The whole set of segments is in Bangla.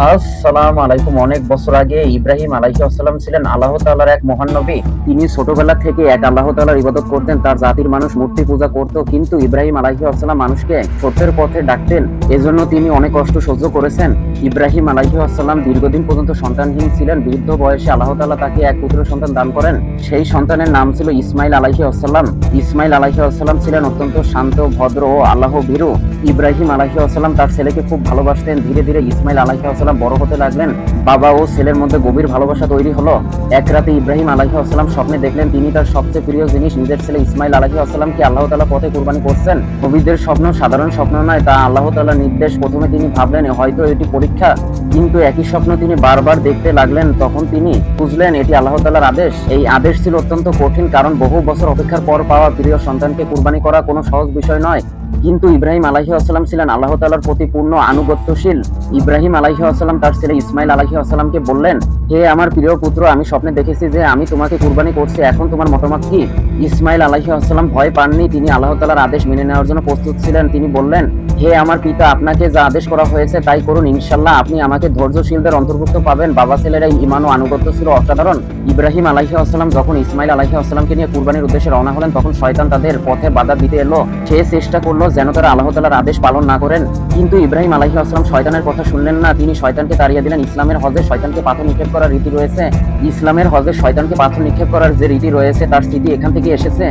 আসসালামু আলাইকুম। অনেক বছর আগে ইব্রাহিম আলাইহিস সালাম ছিলেন আল্লাহ তাআলার এক মহান নবী। তিনি ছোটবেলা থেকে এক আল্লাহ তাআলার ইবাদত করতেন। তার জাতির মানুষ মূর্তি পূজা করত, কিন্তু ইব্রাহিম আলাইহিস সালাম মানুষকে সত্যের পথে ডাকতেন। এজন্য তিনি অনেক কষ্ট সহ্য করেছেন। ইব্রাহিম আলাইহিস সালাম দীর্ঘদিন পর্যন্ত সন্তানহীন ছিলেন। বৃদ্ধ বয়সে আল্লাহ তাআলা তাকে এক পুত্র সন্তান দান করেন। সেই সন্তানের নাম ছিল ইসমাইল আলাইহিস সালাম। ইসমাইল আলাইহিস সালাম ছিলেন অত্যন্ত শান্ত, ভদ্র ও আল্লাহ ভীরু। ইব্রাহিম আলাইহিস সালাম তার ছেলেকে খুব ভালোবাসতেন। ধীরে ধীরে ইসমাইল আলাইহিস সালাম বড় হতে লাগলেন। বাবা ও ছেলের মধ্যে গভীর ভালোবাসা তৈরি হলো। এক রাতে ইব্রাহিম আলাইহিস সালাম স্বপ্নে দেখলেন তিনি তার সবচেয়ে প্রিয় জিনিস নিজের ছেলে ইসমাইল আলাইহিস সালামকে আল্লাহ তাআলা পথে কুরবানি করছেন। নবীদের স্বপ্ন সাধারণ স্বপ্ন নয়, তা আল্লাহ তাআলার নির্দেশ। প্রথমে তিনি ভাবলেন হয়তো এটি পরীক্ষা, কিন্তু একই স্বপ্ন তিনি বারবার দেখতে লাগলেন। তখন তিনি বুঝলেন এটি আল্লাহ তাআলার আদেশ। এই আদেশ ছিল অত্যন্ত কঠিন, কারণ বহু বছর অপেক্ষার পর পাওয়া প্রিয় সন্তানকে কুরবানি করা কোনো সহজ বিষয় নয়। কিন্তু ইব্রাহিম আলাইহিস সালাম ছিলেন আল্লাহ তাআলার প্রতি পূর্ণ আনুগত্যশীল। ইব্রাহিম আলাইহিস সালাম তার ছেলে ইসমাইল আলাইহিস সালামকে বললেন, হে আমার প্রিয় পুত্র, আমি স্বপ্নে দেখেছি যে আমি তোমাকে কুরবানি করছি, এখন তোমার মতামত কি? ইসমাইল আলাইহিস সালাম ভয় পাননি। তিনি আল্লাহ তাআলার আদেশ মেনে নেওয়ার জন্য প্রস্তুত ছিলেন। তিনি বললেন, হে আমার পিতা, আপনাকে যা আদেশ করা হয়েছে তাই করুন। ইনশাআল্লাহ আপনি আমাকে ধৈর্যশীলদের অন্তর্ভুক্ত পাবেন। বাবা ছেলের এই ঈমান ও আনুগত্য ছিল অসাধারণ। ইব্রাহিম আলাইহিস সালাম যখন ইসমাইল আলাইহিস সালামকে নিয়ে কুরবানির উদ্দেশ্যে রওনা হলেন, তখন শয়তান তাদের পথে বাধা দিতে এলো। সে চেষ্টা করলো যেন তারা আল্লাহ তাআলার আদেশ পালন না করেন, কিন্তু ইব্রাহিম আলাইহিস সালাম শয়তানের কথা শুনলেন না। তিনি শয়তানকে তাড়িয়ে দিলেন। ইসলামের হজে শয়তানকে পাথর নিক্ষেপ করার রীতি রয়েছে। ইসলামের হজে শয়তানকে পাথর নিক্ষেপ করার যে রীতি রয়েছে তার স্মৃতি এখান থেকে এসেছে।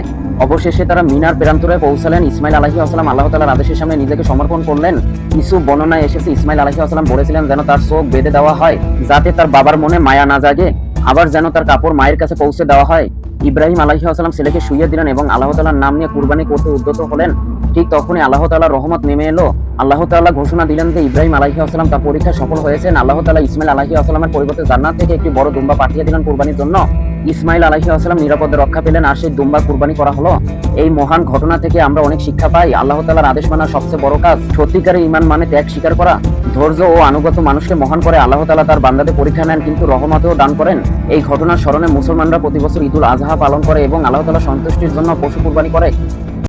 অবশেষে তারা মিনার প্রান্তরে পৌঁছালেন। ইসমাইল আলাইহিস সালাম আল্লাহ তাআলার আদেশের সামনে নিজেকে সমর্পণ করলেন। কিছু বর্ণনায় এসেছে ইসমাইল আলাইহিস সালাম বলেছিলেন যেন তার চোখ বেঁধে দেওয়া হয়, যাতে তার বাবার মনে মায়া না জাগে, আবার যেন তার কাপড় মায়ের কাছে পৌঁছে দেওয়া হয়। ইব্রাহিম আলাইহিস সালাম ছেলেকে শুইয়ে দিলেন এবং আল্লাহ তাআলার নাম নিয়ে কুরবানি করতে উদ্যত হলেন। ঠিক তখনই আল্লাহ তাআলার রহমত নেমে এলো। আল্লাহ তাআলা ঘোষণা দিলেন যে ইব্রাহিম আলাইহিস সালাম তার পরীক্ষা সফল হয়েছেন। আল্লাহ তাআলা ইসমাইল আলাইহিস সালামের পরিবর্তে জান্নাত থেকে একটি বড় দুম্বা পাঠিয়ে দিলেন কুরবানির জন্য। ইসমাইল আলাইহিস সালাম নিরাপদে রক্ষা পেলেন, আর সেই দুম্বা কুরবানি করা হলো। এই মহান ঘটনা থেকে আমরা অনেক শিক্ষা পাই। আল্লাহ তাআলার আদেশ মানা সবচেয়ে বড় কাজ। সত্যিকারের ঈমান মানে ত্যাগ স্বীকার করা, ধৈর্য ও আনুগত্য মানুষকে মহান করে। আল্লাহ তাআলা তার বান্দাদের পরীক্ষা নেন, কিন্তু রহমতেও দান করেন। এই ঘটনার স্মরণে মুসলমানরা প্রতি বছর ঈদুল আজহা পালন করে এবং আল্লাহ তাআলার সন্তুষ্টির জন্য পশু কুরবানি করে।